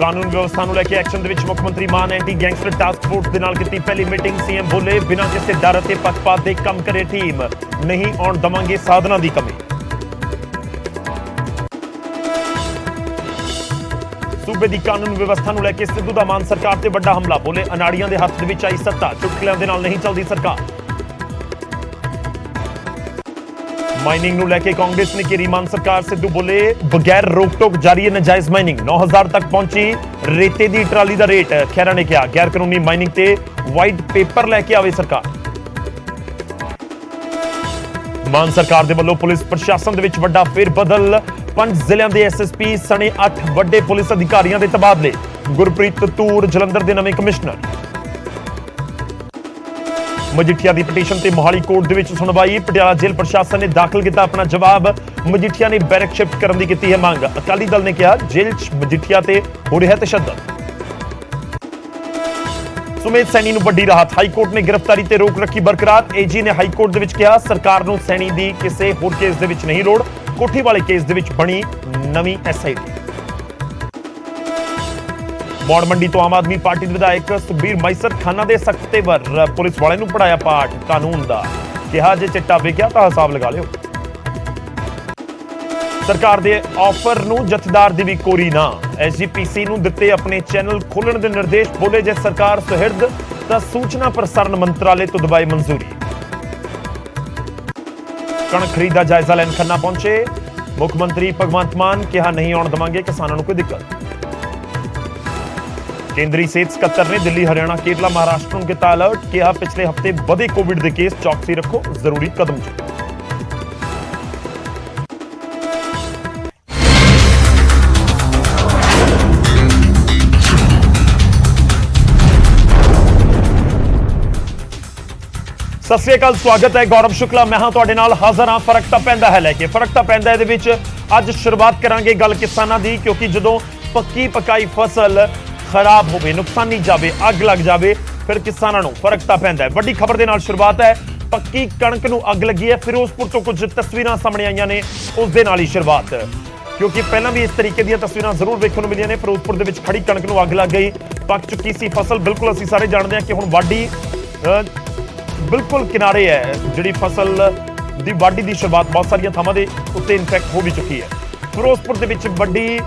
ਕਾਨੂੰਨ ਵਿਵਸਥਾ ਨੂੰ ਲੈ ਕੇ ਐਕਸ਼ਨ ਦੇ ਵਿੱਚ ਮੁੱਖ ਮੰਤਰੀ ਮਾਨ ਐਂਟੀ ਗੈਂਗਸਟਰ ਟਾਸਕ ਫੋਰਸ ਦੇ ਨਾਲ ਕੀਤੀ ਪਹਿਲੀ ਮੀਟਿੰਗ। ਸੀਐਮ ਬੋਲੇ ਬਿਨਾਂ ਕਿਸੇ ਡਰ ਅਤੇ ਪੱਖਪਾਤ ਦੇ ਕੰਮ ਕਰੇ ਟੀਮ, ਨਹੀਂ ਆਉਣ ਦਵਾਂਗੇ ਸਾਧਨਾਂ ਦੀ ਕਮੀ। सूबे की कानून व्यवस्था ਨੂੰ ਲੈ ਕੇ ਸਿੱਧੂ ਦਾ ਮਾਨ ਸਰਕਾਰ ਤੇ ਵੱਡਾ ਹਮਲਾ। ਬੋਲੇ ਅਨਾੜੀਆਂ ਦੇ ਹੱਥ ਦੇ ਵਿੱਚ ਆਈ ਸੱਤਾ, ਚੁਟਕਲਿਆਂ ਦੇ ਨਾਲ ਨਹੀਂ ਚੱਲਦੀ ਸਰਕਾਰ। ਮਾਈਨਿੰਗ ਨੂੰ ਲੈ ਕੇ ਕਾਂਗਰਸ ਨੇ ਘੇਰੀ ਮਾਨ ਸਰਕਾਰ। ਸਿੱਧੂ ਬੋਲੇ ਬਗੈਰ ਰੋਕ ਟੋਕ ਜਾਰੀ ਹੈ ਨਜਾਇਜ਼ ਮਾਈਨਿੰਗ। 9000 ਤੱਕ ਪਹੁੰਚੀ ਰੇਤੇ ਦੀ ਟਰਾਲੀ ਦਾ ਰੇਟ। ਖਹਿਰਾ ਨੇ ਕਿਹਾ ਗੈਰ ਕਾਨੂੰਨੀ ਮਾਈਨਿੰਗ ਤੇ ਵਾਈਟ ਪੇਪਰ ਲੈ ਕੇ ਆਵੇ ਸਰਕਾਰ। ਮਾਨ ਸਰਕਾਰ ਦੇ ਵੱਲੋਂ ਪੁਲਿਸ ਪ੍ਰਸ਼ਾਸਨ ਦੇ ਵਿੱਚ ਵੱਡਾ ਫੇਰ ਬਦਲ। 5 ਜ਼ਿਲ੍ਹਿਆਂ ਦੇ ਐਸਐਸਪੀ ਸਣੇ 8 ਵੱਡੇ ਪੁਲਿਸ ਅਧਿਕਾਰੀਆਂ ਦੇ ਤਬਾਦਲੇ। ਗੁਰਪ੍ਰੀਤ ਤੂਰ ਜਲੰਧਰ ਦੇ ਨਵੇਂ ਕਮਿਸ਼ਨਰ। ਮਜੀਠੀਆ ਦੀ ਪਟੀਸ਼ਨ ਤੇ ਮੋਹਾਲੀ ਕੋਰਟ ਦੇ ਵਿੱਚ ਸੁਣਵਾਈ। ਪਟਿਆਲਾ ਜੇਲ੍ਹ ਪ੍ਰਸ਼ਾਸਨ ਨੇ ਦਾਖਲ ਕੀਤਾ ਆਪਣਾ ਜਵਾਬ। ਮਜੀਠੀਆ ਨੇ ਬੈਰਕ ਸ਼ਿਫਟ ਕਰਨ ਦੀ ਕੀਤੀ ਹੈ ਮੰਗ। ਅਕਾਲੀ ਦਲ ਨੇ ਕਿਹਾ ਜੇਲ੍ਹ 'ਚ ਮਜੀਠੀਆ ਤੇ ਹੋ ਰਿਹਾ ਤਸ਼ੱਦਦ। ਸੁਮੇਧ ਸੈਣੀ ਨੂੰ ਵੱਡੀ ਰਾਹਤ। ਹਾਈ ਕੋਰਟ ਨੇ ਗ੍ਰਿਫਤਾਰੀ ਤੇ ਰੋਕ ਰੱਖੀ ਬਰਕਰਾਰ। ਏਜੀ ਨੇ ਹਾਈ ਕੋਰਟ ਦੇ ਵਿੱਚ ਕਿਹਾ ਸਰਕਾਰ ਨੂੰ ਸੈਣੀ ਦੀ ਕਿਸੇ ਹੋਰ ਕੇਸ ਦੇ ਵਿੱਚ ਨਹੀਂ ਲੋੜ। ਕੋਠੀ ਵਾਲੇ ਕੇਸ ਦੇ ਵਿੱਚ ਬਣੀ ਨਵੀਂ ਐਸਆਈਟੀ। ਮੌੜ ਮੰਡੀ ਤੋਂ ਆਮ ਆਦਮੀ ਪਾਰਟੀ ਦੇ ਵਿਧਾਇਕ ਸੁਖਬੀਰ ਮਾਈਸਰ ਖਾਨਾ ਦੇ ਸਖਤ ਤੇਵਰ। ਪੁਲਿਸ ਵਾਲਿਆਂ ਨੂੰ ਪੜਾਇਆ ਪਾਠ ਕਾਨੂੰਨ ਦਾ। ਕਿਹਾ ਜੇ ਚਿੱਟਾ ਵੇਖਿਆ ਤਾਂ ਹਿਸਾਬ ਲਗਾ ਲਿਓ। ਸਰਕਾਰ ਦੇ ਆਫਰ ਨੂੰ ਜਥੇਦਾਰ ਦੀ ਵੀ ਕੋਰੀ ਨਾ। ਐਸਜੀਪੀਸੀ ਨੂੰ ਦਿੱਤੇ ਆਪਣੇ ਚੈਨਲ ਖੋਲਣ ਦੇ ਨਿਰਦੇਸ਼। ਬੋਲੇ ਜੇ ਸਰਕਾਰ ਸੁਹਿਰਦ ਤਾਂ ਸੂਚਨਾ ਪ੍ਰਸਾਰਣ ਮੰਤਰਾਲੇ ਤੋਂ ਦਬਾਏ ਮਨਜ਼ੂਰੀ। ਕਣਕ ਖਰੀਦ ਦਾ ਜਾਇਜ਼ਾ ਲੈਣ ਖੰਨਾ ਪਹੁੰਚੇ ਮੁੱਖ ਮੰਤਰੀ ਭਗਵੰਤ ਮਾਨ। ਕਿਹਾ ਨਹੀਂ ਆਉਣ ਦੇਵਾਂਗੇ ਕਿਸਾਨਾਂ ਨੂੰ ਕੋਈ ਦਿੱਕਤ। ਕੇਂਦਰੀ ਸਿਹਤ ਸਕੱਤਰ ਨੇ ਦਿੱਲੀ ਹਰਿਆਣਾ ਕੇਰਲਾ ਮਹਾਰਾਸ਼ਟਰ ਨੂੰ ਕੀਤਾ ਅਲਰਟ। ਕਿਹਾ ਪਿਛਲੇ ਹਫ਼ਤੇ ਵਧੇ ਕੋਵਿਡ ਦੇ ਕੇਸ, ਚੌਕਸੀ ਰੱਖੋ, ਜ਼ਰੂਰੀ ਕਦਮ ਚੁੱਕੋ। ਸਤਿ ਸ੍ਰੀ ਅਕਾਲ, ਸਵਾਗਤ ਹੈ। ਗੌਰਵ ਸ਼ੁਕਲਾ ਮੈਂ ਹਾਂ ਤੁਹਾਡੇ ਨਾਲ ਹਾਜ਼ਰ ਹਾਂ। ਫਰਕ ਤਾਂ ਪੈਂਦਾ ਹੈ ਲੈ ਕੇ। ਫਰਕ ਤਾਂ ਪੈਂਦਾ ਇਹਦੇ ਵਿੱਚ ਅੱਜ ਸ਼ੁਰੂਆਤ ਕਰਾਂਗੇ ਗੱਲ ਕਿਸਾਨਾਂ ਦੀ, ਕਿਉਂਕਿ ਜਦੋਂ ਪੱਕੀ ਪਕਾਈ ਫਸਲ ਖਰਾਬ ਹੋਵੇ, ਨੁਕਸਾਨੀ ਜਾਵੇ, ਅੱਗ ਲੱਗ ਜਾਵੇ, ਫਿਰ ਕਿਸਾਨਾਂ ਨੂੰ ਫਰਕ ਤਾਂ ਪੈਂਦਾ ਹੈ। ਵੱਡੀ ਖਬਰ ਦੇ ਨਾਲ ਸ਼ੁਰੂਆਤ ਹੈ। ਪੱਕੀ ਕਣਕ ਨੂੰ ਅੱਗ ਲੱਗੀ ਹੈ। ਫਿਰੋਜ਼ਪੁਰ ਤੋਂ ਕੁਝ ਤਸਵੀਰਾਂ ਸਾਹਮਣੇ ਆਈਆਂ ਨੇ, ਉਸ ਦੇ ਨਾਲ ਹੀ ਸ਼ੁਰੂਆਤ, ਕਿਉਂਕਿ ਪਹਿਲਾਂ ਵੀ ਇਸ ਤਰੀਕੇ ਦੀਆਂ ਤਸਵੀਰਾਂ ਜ਼ਰੂਰ ਵੇਖਣ ਨੂੰ ਮਿਲੀਆਂ ਨੇ। ਫਿਰੋਜ਼ਪੁਰ ਦੇ ਵਿੱਚ ਖੜੀ ਕਣਕ ਨੂੰ ਅੱਗ ਲੱਗ ਗਈ। ਪੱਕ ਚੁੱਕੀ ਸੀ ਫਸਲ। ਬਿਲਕੁਲ ਅਸੀਂ ਸਾਰੇ ਜਾਣਦੇ ਹਾਂ ਕਿ ਹੁਣ ਵਾਢੀ ਬਿਲਕੁਲ ਕਿਨਾਰੇ ਹੈ। ਜਿਹੜੀ ਫਸਲ ਦੀ ਵਾਢੀ ਦੀ ਸ਼ੁਰੂਆਤ ਬਹੁਤ ਸਾਰੀਆਂ ਥਾਵਾਂ ਦੇ ਉੱਤੇ ਇਨਫੈਕਟ ਹੋ ਵੀ ਚੁੱਕੀ ਹੈ। ਫਿਰੋਜ਼ਪੁਰ ਦੇ ਵਿੱਚ ਵੱਡੀ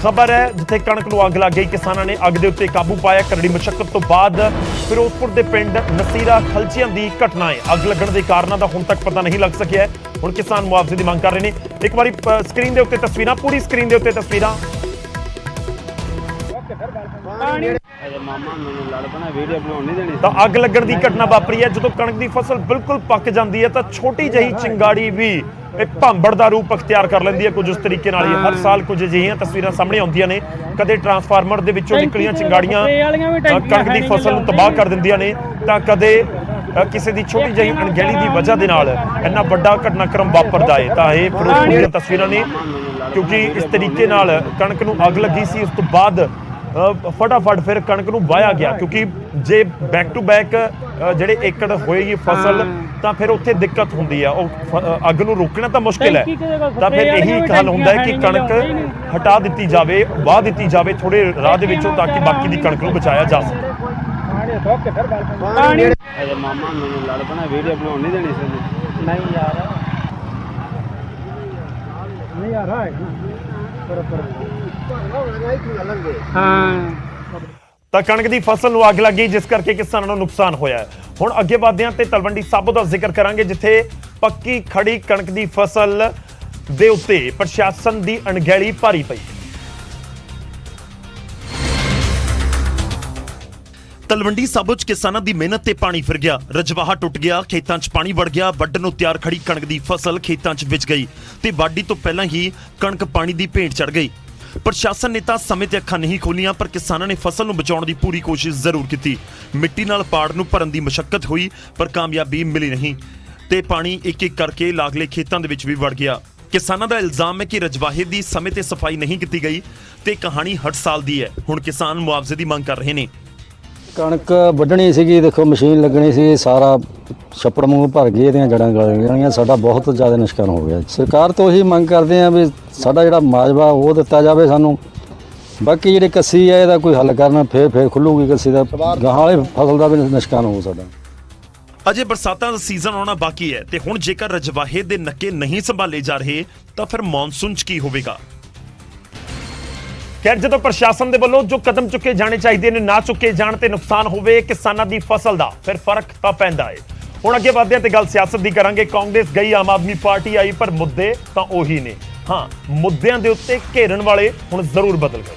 ਖਬਰ ਹੈ, ਜਿੱਥੇ ਕਣਕ ਨੂੰ ਅੱਗ ਲੱਗ ਗਈ। ਕਿਸਾਨਾਂ ਨੇ ਅੱਗ ਦੇ ਉੱਤੇ ਕਾਬੂ ਪਾਇਆ। ਕਰੜੀ ਮੁਸ਼ੱਕਤ ਤੋਂ ਬਾਅਦ ਫਿਰੋਜ਼ਪੁਰ ਦੇ ਪਿੰਡ ਨਸੀਰਾ ਖਲਚੀਆਂ ਦੀ ਘਟਨਾ ਹੈ। ਅੱਗ ਲੱਗਣ ਦੇ ਕਾਰਨਾਂ ਦਾ ਹੁਣ ਤੱਕ ਪਤਾ ਨਹੀਂ ਲੱਗ ਸਕਿਆ। ਹੁਣ ਕਿਸਾਨ ਮੁਆਵਜ਼ੇ ਦੀ ਮੰਗ ਕਰ ਰਹੇ ਨੇ। ਇੱਕ ਵਾਰੀ ਸਕਰੀਨ ਦੇ ਉੱਤੇ ਤਸਵੀਰਾਂ, ਪੂਰੀ ਸਕਰੀਨ ਦੇ ਉੱਤੇ ਤਸਵੀਰਾਂ। ਤਾਂ ਅੱਗ ਲੱਗਣ ਦੀ ਘਟਨਾ ਵਾਪਰੀ ਹੈ। ਜਦੋਂ ਕਣਕ ਦੀ ਫਸਲ ਬਿਲਕੁਲ ਪੱਕ ਜਾਂਦੀ ਹੈ ਤਾਂ ਛੋਟੀ ਜਿਹੀ ਚਿੰਗਾੜੀ ਵੀ ਇਹ ਭਾਂਬੜ ਦਾ ਰੂਪ ਅਖਤਿਆਰ ਕਰ ਲੈਂਦੀ ਹੈ। ਕੁਝ ਉਸ ਤਰੀਕੇ ਨਾਲ ਹੀ ਹਰ ਸਾਲ ਕੁਝ ਅਜਿਹੀਆਂ ਤਸਵੀਰਾਂ ਸਾਹਮਣੇ ਆਉਂਦੀਆਂ ਨੇ। ਕਦੇ ਟਰਾਂਸਫਾਰਮਰ ਦੇ ਵਿੱਚੋਂ ਨਿਕਲੀਆਂ ਚਿੰਗਾੜੀਆਂ ਕਣਕ ਦੀ ਫਸਲ ਨੂੰ ਤਬਾਹ ਕਰ ਦਿੰਦੀਆਂ ਨੇ, ਤਾਂ ਕਦੇ ਕਿਸੇ ਦੀ ਛੋਟੀ ਜਿਹੀ ਅਣਗਹਿਲੀ ਦੀ ਵਜ੍ਹਾ ਦੇ ਨਾਲ ਇੰਨਾ ਵੱਡਾ ਘਟਨਾਕ੍ਰਮ ਵਾਪਰਦਾ ਹੈ। ਤਾਂ ਇਹ ਫਿਰੋਜ਼ਪੁਰ ਦੀਆਂ ਤਸਵੀਰਾਂ ਨੇ, ਕਿਉਂਕਿ ਇਸ ਤਰੀਕੇ ਨਾਲ ਕਣਕ ਨੂੰ ਅੱਗ ਲੱਗੀ ਸੀ। ਉਸ ਤੋਂ ਬਾਅਦ ਫਟਾਫਟ ਫਿਰ ਕਣਕ ਨੂੰ ਵਾਹਿਆ ਗਿਆ, ਕਿਉਂਕਿ ਜੇ ਬੈਕ ਟੂ ਬੈਕ ਜਿਹੜੇ ਏਕੜ ਹੋਏਗੀ ਫਸਲ ਤਾਂ ਫਿਰ ਉੱਥੇ ਦਿੱਕਤ ਹੁੰਦੀ ਆ। ਉਹ ਅੱਗ ਨੂੰ ਰੋਕਣਾ ਤਾਂ ਮੁਸ਼ਕਿਲ ਹੈ। ਤਾਂ ਫਿਰ ਇਹੀ ਇੱਕ ਹੱਲ ਹੁੰਦਾ ਹੈ ਕਿ ਕਣਕ ਹਟਾ ਦਿੱਤੀ ਜਾਵੇ, ਵਾਹ ਦਿੱਤੀ ਜਾਵੇ ਥੋੜੇ ਰਾਹ ਦੇ ਵਿੱਚੋਂ, ਤਾਂ ਕਿ ਬਾਕੀ ਦੀ ਕਣਕ ਨੂੰ ਬਚਾਇਆ ਜਾ ਸਕੇ। ਮਾਮਾ ਮੈਨੂੰ ਲੜ ਪਣਾ ਵੀਡੀਓ ਬਣਾਉਣ ਨਹੀਂ ਦੇਣੀ ਸੀ। ਨਹੀਂ ਯਾਰ, ਨਹੀਂ ਯਾਰ ਤਾਂ ਕਣਕ ਦੀ ਫਸਲ ਨੂੰ ਅੱਗ ਲੱਗ ਗਈ, ਜਿਸ ਕਰਕੇ ਕਿਸਾਨਾਂ ਨੂੰ ਨੁਕਸਾਨ ਹੋਇਆ ਹੈ। ਹੁਣ ਅੱਗੇ ਵਧਦੇ ਹਾਂ ਤੇ ਤਲਵੰਡੀ ਸਾਬੋ ਦਾ ਜ਼ਿਕਰ ਕਰਾਂਗੇ, ਜਿੱਥੇ ਪੱਕੀ ਖੜੀ ਕਣਕ ਦੀ ਫਸਲ ਦੇ ਉੱਤੇ ਪ੍ਰਸ਼ਾਸਨ ਦੀ ਅਣਗਹਿਲੀ ਭਾਰੀ ਪਈ। ਤਲਵੰਡੀ ਸਾਬੋ 'ਚ ਕਿਸਾਨਾਂ ਦੀ ਮਿਹਨਤ ਤੇ ਪਾਣੀ ਫਿਰ ਗਿਆ। ਰਜਵਾਹਾ ਟੁੱਟ ਗਿਆ, ਖੇਤਾਂ 'ਚ ਪਾਣੀ ਵੜ ਗਿਆ। ਵੱਢਣ ਨੂੰ ਤਿਆਰ ਖੜੀ ਕਣਕ ਦੀ ਫਸਲ ਖੇਤਾਂ 'ਚ ਵਿਚ ਗਈ ਤੇ ਵਾਢੀ ਤੋਂ ਪਹਿਲਾਂ ਹੀ ਕਣਕ ਪਾਣੀ ਦੀ ਭੇਂਟ ਚੜ ਗਈ। ਪ੍ਰਸ਼ਾਸਨ ਨੇ ਤਾਂ ਸਮੇਂ ਤੇ ਅੱਖਾਂ ਨਹੀਂ ਖੋਲੀਆਂ, ਪਰ ਕਿਸਾਨਾਂ ਨੇ ਫਸਲ ਨੂੰ ਬਚਾਉਣ ਦੀ ਪੂਰੀ ਕੋਸ਼ਿਸ਼ ਜ਼ਰੂਰ ਕੀਤੀ। ਮਿੱਟੀ ਨਾਲ ਪਾੜ ਨੂੰ ਭਰਨ ਦੀ ਮਸ਼ੱਕਤ ਹੋਈ, ਪਰ ਕਾਮਯਾਬੀ ਮਿਲੀ ਨਹੀਂ ਤੇ ਪਾਣੀ ਇੱਕ ਇੱਕ ਕਰਕੇ ਲਾਗਲੇ ਖੇਤਾਂ ਦੇ ਵਿੱਚ ਵੀ ਵੜ ਗਿਆ। ਕਿਸਾਨਾਂ ਦਾ ਇਲਜ਼ਾਮ ਹੈ ਕਿ ਰਜਵਾਹੇ ਦੀ ਸਮੇਂ ਤੇ ਸਫਾਈ ਨਹੀਂ ਕੀਤੀ ਗਈ ਤੇ ਕਹਾਣੀ 8 ਸਾਲ ਦੀ ਹੈ। ਹੁਣ ਕਿਸਾਨ ਮੁਆਵਜ਼ੇ ਦੀ ਮੰਗ ਕਰ ਰਹੇ ਨੇ। ਕਣਕ ਵੱਢਣੀ ਸੀਗੀ, ਦੇਖੋ ਮਸ਼ੀਨ ਲੱਗਣੀ ਸੀ, ਸਾਰਾ ਛੱਪੜ ਮੂੰਹ ਭਰ ਗਏ, ਇਹਦੀਆਂ ਜੜ੍ਹਾਂ ਗਲ ਗਈਆਂ। ਸਾਡਾ ਬਹੁਤ ਜ਼ਿਆਦਾ ਨੁਕਸਾਨ ਹੋ ਗਿਆ। ਸਰਕਾਰ ਤੋਂ ਇਹੀ ਮੰਗ ਕਰਦੇ ਆ ਵੀ ਸਾਡਾ ਜਿਹੜਾ ਮੁਆਵਜ਼ਾ ਉਹ ਦਿੱਤਾ ਜਾਵੇ ਸਾਨੂੰ, ਬਾਕੀ ਜਿਹੜੇ ਕੱਸੀ ਹੈ ਇਹਦਾ ਕੋਈ ਹੱਲ ਕਰਨਾ, ਫੇਰ ਖੁੱਲੂਗੀ ਕੱਸੀ ਦਾ, ਗਾਹਾਂ ਵਾਲੇ ਫਸਲ ਦਾ ਵੀ ਨੁਕਸਾਨ ਹੋਊ ਸਾਡਾ। ਅਜੇ ਬਰਸਾਤਾਂ ਦਾ ਸੀਜ਼ਨ ਆਉਣਾ ਬਾਕੀ ਹੈ ਤੇ ਹੁਣ ਜੇਕਰ ਰਜਵਾਹੇ ਦੇ ਨੱਕੇ ਨਹੀਂ ਸੰਭਾਲੇ ਜਾ ਰਹੇ ਤਾਂ ਫਿਰ ਮੌਨਸੂਨ 'ਚ ਕੀ ਹੋਵੇਗਾ। ਖੈਰ, ਜਦੋਂ ਪ੍ਰਸ਼ਾਸਨ ਦੇ ਵੱਲੋਂ ਜੋ ਕਦਮ ਚੁੱਕੇ ਜਾਣੇ ਚਾਹੀਦੇ ਨੇ ਨਾ ਚੁੱਕੇ ਜਾਣ ਤੇ ਨੁਕਸਾਨ ਹੋਵੇ ਕਿਸਾਨਾਂ ਦੀ ਫਸਲ ਦਾ, ਫਿਰ ਫਰਕ ਤਾਂ ਪੈਂਦਾ ਹੈ। ਹੁਣ ਅੱਗੇ ਵਧਦੇ ਹਾਂ ਤੇ ਗੱਲ ਸਿਆਸਤ ਦੀ ਕਰਾਂਗੇ। ਕਾਂਗਰਸ ਗਈ, ਆਮ ਆਦਮੀ ਪਾਰਟੀ ਆਈ, ਪਰ ਮੁੱਦੇ ਤਾਂ ਉਹੀ ਨੇ। ਹਾਂ, ਮੁੱਦਿਆਂ ਦੇ ਉੱਤੇ ਘੇਰਨ ਵਾਲੇ ਹੁਣ ਜ਼ਰੂਰ ਬਦਲ ਗਏ।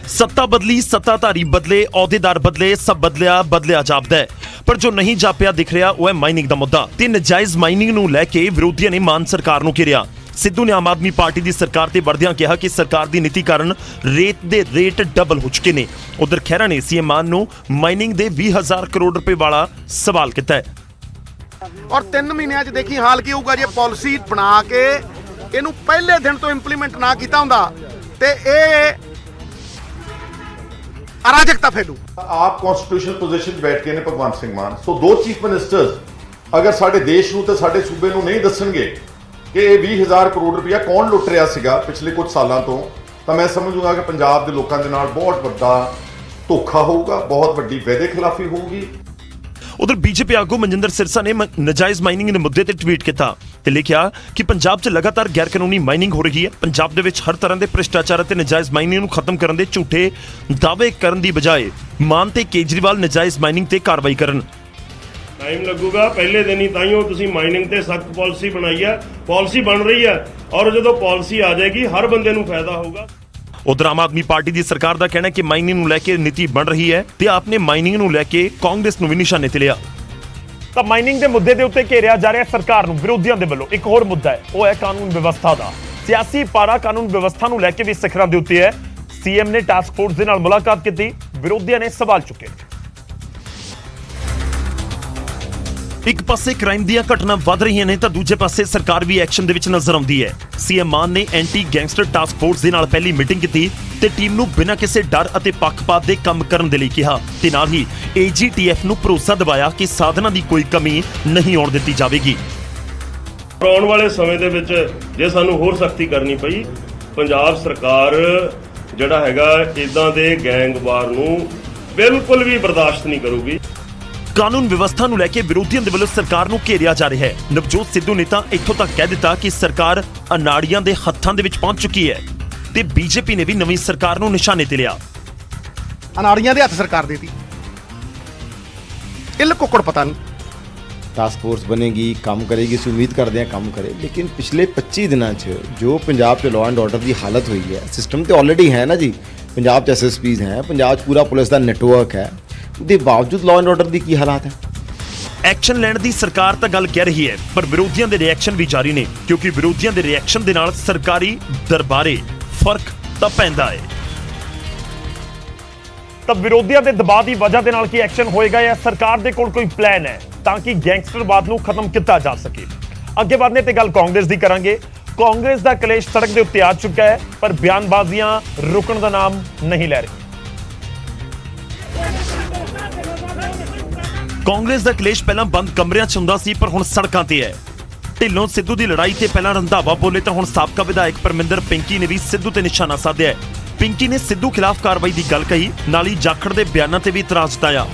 ਸੱਤਾ ਬਦਲੀ, ਸੱਤਾਧਾਰੀ ਬਦਲੇ, ਅਹੁਦੇਦਾਰ ਬਦਲੇ, ਸਭ ਬਦਲਿਆ ਜਾਪਦਾ ਹੈ, ਪਰ ਜੋ ਨਹੀਂ ਜਾਪਿਆ ਦਿਖ ਰਿਹਾ ਉਹ ਹੈ ਮਾਈਨਿੰਗ ਦਾ ਮੁੱਦਾ ਤੇ ਨਜਾਇਜ਼ ਮਾਈਨਿੰਗ ਨੂੰ ਲੈ ਕੇ ਵਿਰੋਧੀਆਂ ਨੇ ਮਾਨ ਸਰਕਾਰ ਨੂੰ ਘੇਰਿਆ। ਸਿੱਧੂ ਨੇ ਆਮ ਆਦਮੀ ਪਾਰਟੀ ਦੀ ਸਰਕਾਰ ਤੇ ਵਰਦਿਆਂ ਕਿਹਾ ਕਿ ਸਰਕਾਰ ਦੀ ਨੀਤੀ ਕਾਰਨ ਰੇਤ ਦੇ ਰੇਟ ਡਬਲ ਹੋ ਚੁੱਕੇ ਨੇ। ਉਧਰ ਖਹਿਰਾ ਨੇ ਸੀਐਮ ਮਾਨ ਨੂੰ ਮਾਈਨਿੰਗ ਦੇ 20,000 ਕਰੋੜ ਰੁਪਏ ਵਾਲਾ ਸਵਾਲ ਕੀਤਾ ਹੈ। ਔਰ 3 ਮਹੀਨਿਆਂ 'ਚ ਦੇਖੀ ਹਾਲ ਕੀ ਹੋਊਗਾ ਜੇ ਪਾਲਿਸੀ ਬਣਾ ਕੇ ਇਹਨੂੰ ਪਹਿਲੇ ਦਿਨ ਤੋਂ ਇੰਪਲੀਮੈਂਟ ਨਾ ਕੀਤਾ ਹੁੰਦਾ ਤੇ ਇਹ ਅਰਾਜਕਤਾ ਫੈਲੂ। ਆਪ ਕਨਸਟੀਟਿਊਸ਼ਨਲ ਪੋਜੀਸ਼ਨ ਬੈਠ ਕੇ ਨੇ ਭਗਵੰਤ ਸਿੰਘ ਮਾਨ, ਸੋ ਦੋ ਚੀਫ ਮਿਨਿਸਟਰਸ ਅਗਰ ਸਾਡੇ ਦੇਸ਼ ਨੂੰ ਤੇ ਸਾਡੇ ਸੂਬੇ ਨੂੰ ਨਹੀਂ ਦੱਸਣਗੇ ਕਿ ਇਹ 20,000 ਕਰੋੜ ਰੁਪਇਆ ਕੌਣ ਲੁੱਟ ਰਿਹਾ ਸੀਗਾ ਪਿਛਲੇ ਕੁਝ ਸਾਲਾਂ ਤੋਂ, ਤਾਂ ਮੈਂ ਸਮਝੂਗਾ ਕਿ ਪੰਜਾਬ ਦੇ ਲੋਕਾਂ ਦੇ ਨਾਲ ਬਹੁਤ ਵੱਡਾ ਧੋਖਾ ਹੋਊਗਾ, ਬਹੁਤ ਵੱਡੀ ਵਾਅਦੇ ਖਿਲਾਫੀ ਹੋਊਗੀ। ਉਧਰ ਬੀਜੇਪੀ ਆਗੂ ਮਨਜਿੰਦਰ ਸਿਰਸਾ ਨੇ ਨਜਾਇਜ਼ ਮਾਈਨਿੰਗ ਦੇ ਮੁੱਦੇ ਤੇ ਟਵੀਟ ਕੀਤਾ ਤੇ ਲਿਖਿਆ ਕਿ ਪੰਜਾਬ 'ਚ ਲਗਾਤਾਰ ਗੈਰ ਕਾਨੂੰਨੀ ਮਾਈਨਿੰਗ ਹੋ ਰਹੀ ਹੈ। ਪੰਜਾਬ ਦੇ ਵਿੱਚ ਹਰ ਤਰ੍ਹਾਂ ਦੇ ਭ੍ਰਿਸ਼ਟਾਚਾਰ ਅਤੇ ਨਜਾਇਜ਼ ਮਾਈਨਿੰਗ ਨੂੰ ਖਤਮ ਕਰਨ ਦੇ ਝੂਠੇ ਦਾਅਵੇ ਕਰਨ ਦੀ ਬਜਾਏ ਮਾਨ ਤੇ ਕੇਜਰੀਵਾਲ ਨਜਾਇਜ਼ ਮਾਈਨਿੰਗ ਤੇ ਕਾਰਵਾਈ ਕਰਨ। ਟਾਈਮ ਲੱਗੂਗਾ, ਪਹਿਲੇ ਦਿਨ ਹੀ ਤਾਈਓ ਤੁਸੀਂ ਮਾਈਨਿੰਗ ਤੇ ਸਖਤ ਪਾਲਿਸੀ ਬਣਾਈ ਹੈ, ਪਾਲਿਸੀ ਬਣ ਰਹੀ ਹੈ ਔਰ ਜਦੋਂ ਪਾਲਿਸੀ ਆ ਜਾਏਗੀ ਹਰ ਬੰਦੇ ਨੂੰ ਫਾਇਦਾ ਹੋਊਗਾ। ਉਧਰ ਆਮ ਆਦਮੀ ਪਾਰਟੀ ਦੀ ਸਰਕਾਰ ਦਾ ਕਹਿਣਾ ਹੈ ਕਿ ਮਾਈਨਿੰਗ ਨੂੰ ਲੈ ਕੇ ਨੀਤੀ ਬਣ ਰਹੀ ਹੈ ਤੇ ਆਪਨੇ ਮਾਈਨਿੰਗ ਨੂੰ ਲੈ ਕੇ ਕਾਂਗਰਸ ਨੂੰ ਵੀ ਨਿਸ਼ਾਨੇ ਤੇ ਲਿਆ। ਤਾਂ ਮਾਈਨਿੰਗ ਦੇ ਮੁੱਦੇ ਦੇ ਉੱਤੇ ਘੇਰਿਆ ਜਾ ਰਿਹਾ ਸਰਕਾਰ ਨੂੰ ਵਿਰੋਧੀਆਂ ਦੇ ਵੱਲੋਂ। ਇੱਕ ਹੋਰ ਮੁੱਦਾ ਹੈ, ਉਹ ਹੈ ਕਾਨੂੰਨ ਵਿਵਸਥਾ ਦਾ। ਸਿਆਸੀ ਪਾਰਾ ਕਾਨੂੰਨ ਵਿਵਸਥਾ ਨੂੰ ਲੈ ਕੇ ਵੀ ਸਿਖਰਾਂ ਦੇ ਉੱਤੇ ਹੈ। ਸੀਐਮ ਨੇ ਟਾਸਕ ਫੋਰਸ ਦੇ ਨਾਲ ਮੁਲਾਕਾਤ ਕੀਤੀ, ਵਿਰੋਧੀਆਂ ਨੇ ਸਵਾਲ ਚੁੱਕੇ। ਇੱਕ ਪਾਸੇ ਕ੍ਰਾਈਮ ਦੀਆਂ ਘਟਨਾ ਵੱਧ ਰਹੀਆਂ ਨੇ ਤਾਂ ਦੂਜੇ ਪਾਸੇ ਸਰਕਾਰ ਵੀ ਐਕਸ਼ਨ ਦੇ ਵਿੱਚ ਨਜ਼ਰ ਆਉਂਦੀ ਹੈ। ਸੀਐਮ ਮਾਨ ਨੇ ਐਂਟੀ ਗੈਂਗਸਟਰ ਟਾਸਕ ਫੋਰਸ ਦੇ ਨਾਲ ਪਹਿਲੀ ਮੀਟਿੰਗ ਕੀਤੀ ਤੇ ਟੀਮ ਨੂੰ ਬਿਨਾਂ ਕਿਸੇ ਡਰ ਅਤੇ ਪੱਖਪਾਤ ਦੇ ਕੰਮ ਕਰਨ ਦੇ ਲਈ ਕਿਹਾ ਤੇ ਨਾਲ ਹੀ AGTF ਨੂੰ ਭਰੋਸਾ ਦਿਵਾਇਆ ਕਿ ਸਾਧਨਾਂ ਦੀ ਕੋਈ ਕਮੀ ਨਹੀਂ ਆਉਣ ਦਿੱਤੀ ਜਾਵੇਗੀ। ਆਉਣ ਵਾਲੇ ਸਮੇਂ ਦੇ ਵਿੱਚ ਜੇ ਸਾਨੂੰ ਹੋਰ ਸਖਤੀ ਕਰਨੀ ਪਈ, ਪੰਜਾਬ ਸਰਕਾਰ ਜਿਹੜਾ ਹੈਗਾ ਇਦਾਂ ਦੇ ਗੈਂਗਵਾਰ ਨੂੰ ਬਿਲਕੁਲ ਵੀ ਬਰਦਾਸ਼ਤ ਨਹੀਂ ਕਰੂਗੀ। ਕਾਨੂੰਨ ਵਿਵਸਥਾ ਨੂੰ ਲੈ ਕੇ ਵਿਰੋਧੀਆਂ ਦੇ ਵੱਲੋਂ ਸਰਕਾਰ ਨੂੰ ਘੇਰਿਆ ਜਾ ਰਿਹਾ ਹੈ। ਨਵਜੋਤ ਸਿੱਧੂ ਨੇ ਤਾਂ ਇੱਥੋਂ ਤੱਕ ਕਹਿ ਦਿੱਤਾ ਕਿ ਸਰਕਾਰ ਅਨਾੜੀਆਂ ਦੇ ਹੱਥਾਂ ਦੇ ਵਿੱਚ ਪਹੁੰਚ ਚੁੱਕੀ ਹੈ ਤੇ ਬੀਜੇਪੀ ਨੇ ਵੀ ਨਵੀਂ ਸਰਕਾਰ ਨੂੰ ਨਿਸ਼ਾਨੇ ਤੇ ਲਿਆ। ਅਨਾੜੀਆਂ ਦੇ ਹੱਥ ਸਰਕਾਰ ਦੇਤੀ, ਇੱਲ ਕੁੱਕੜ ਪਤਾ ਨਹੀਂ। टास्क फोर्स बनेगी, काम करेगी, इसी उम्मीद करते हैं काम करे। लेकिन पिछले 25 दिनों जो पंजाब च लॉ एंड ऑर्डर की हालत हुई है, सिस्टम तो ऑलरेडी है ना जी, पंजाब च SSPs हैं, पंजाब पूरा पुलिस का नेटवर्क है, उसके बावजूद लॉ एंड ऑर्डर की हालात है। ਐਕਸ਼ਨ ਲੈਣ ਦੀ ਸਰਕਾਰ ਤਾਂ ਗੱਲ ਕਹਿ ਰਹੀ ਹੈ, ਪਰ ਵਿਰੋਧੀਆਂ ਦੇ ਰਿਐਕਸ਼ਨ ਵੀ ਜਾਰੀ ਨੇ, ਕਿਉਂਕਿ ਵਿਰੋਧੀਆਂ ਦੇ ਰਿਐਕਸ਼ਨ ਦੇ ਨਾਲ ਸਰਕਾਰੀ ਦਰਬਾਰੇ ਫਰਕ ਤਾਂ ਪੈਂਦਾ ਹੈ। ਤਾਂ ਵਿਰੋਧੀਆਂ ਦੇ ਦਬਾਅ ਦੀ ਵਜ੍ਹਾ ਦੇ ਨਾਲ ਕੀ ਐਕਸ਼ਨ ਹੋਏਗਾ ਜਾਂ ਸਰਕਾਰ ਦੇ ਕੋਲ ਕੋਈ ਪਲਾਨ ਹੈ ਤਾਂ ਕਿ ਗੈਂਗਸਟਰਵਾਦ ਨੂੰ ਖਤਮ ਕੀਤਾ ਜਾ ਸਕੇ। ਅੱਗੇ ਵਧਨੇ ਤੇ ਗੱਲ ਕਾਂਗਰਸ ਦੀ ਕਰਾਂਗੇ। ਕਾਂਗਰਸ ਦਾ ਕਲੇਸ਼ ਸੜਕ ਦੇ ਉੱਤੇ ਆ ਚੁੱਕਾ ਹੈ, ਪਰ ਬਿਆਨਬਾਜ਼ੀਆਂ ਰੁਕਣ ਦਾ ਨਾਮ ਨਹੀਂ ਲੈ ਰਹੀਆਂ। ਕਾਂਗਰਸ ਦਾ ਕਲੇਸ਼ ਪਹਿਲਾਂ ਬੰਦ ਕਮਰਿਆਂ 'ਚ ਹੁੰਦਾ ਸੀ, ਪਰ ਹੁਣ ਸੜਕਾਂ ਤੇ ਹੈ। ਢਿੱਲੋਂ ਸਿੱਧੂ ਦੀ ਲੜਾਈ ਤੇ ਪਹਿਲਾਂ ਰੰਧਾਵਾ ਬੋਲੇ ਤਾਂ ਹੁਣ ਸਾਬਕਾ ਵਿਧਾਇਕ ਪਰਮਿੰਦਰ ਪਿੰਕੀ ਨੇ ਵੀ ਸਿੱਧੂ ਤੇ ਨਿਸ਼ਾਨਾ ਸਾਧਿਆ ਹੈ। ਪਿੰਕੀ ਨੇ ਸਿੱਧੂ ਖਿਲਾਫ ਕਾਰਵਾਈ ਦੀ ਗੱਲ ਕਹੀ, ਨਾਲ ਹੀ ਜਾਖੜ ਦੇ ਬਿਆਨਾਂ ਤੇ ਵੀ ਇਤਰਾਜ਼ ਜਤਾਇਆ।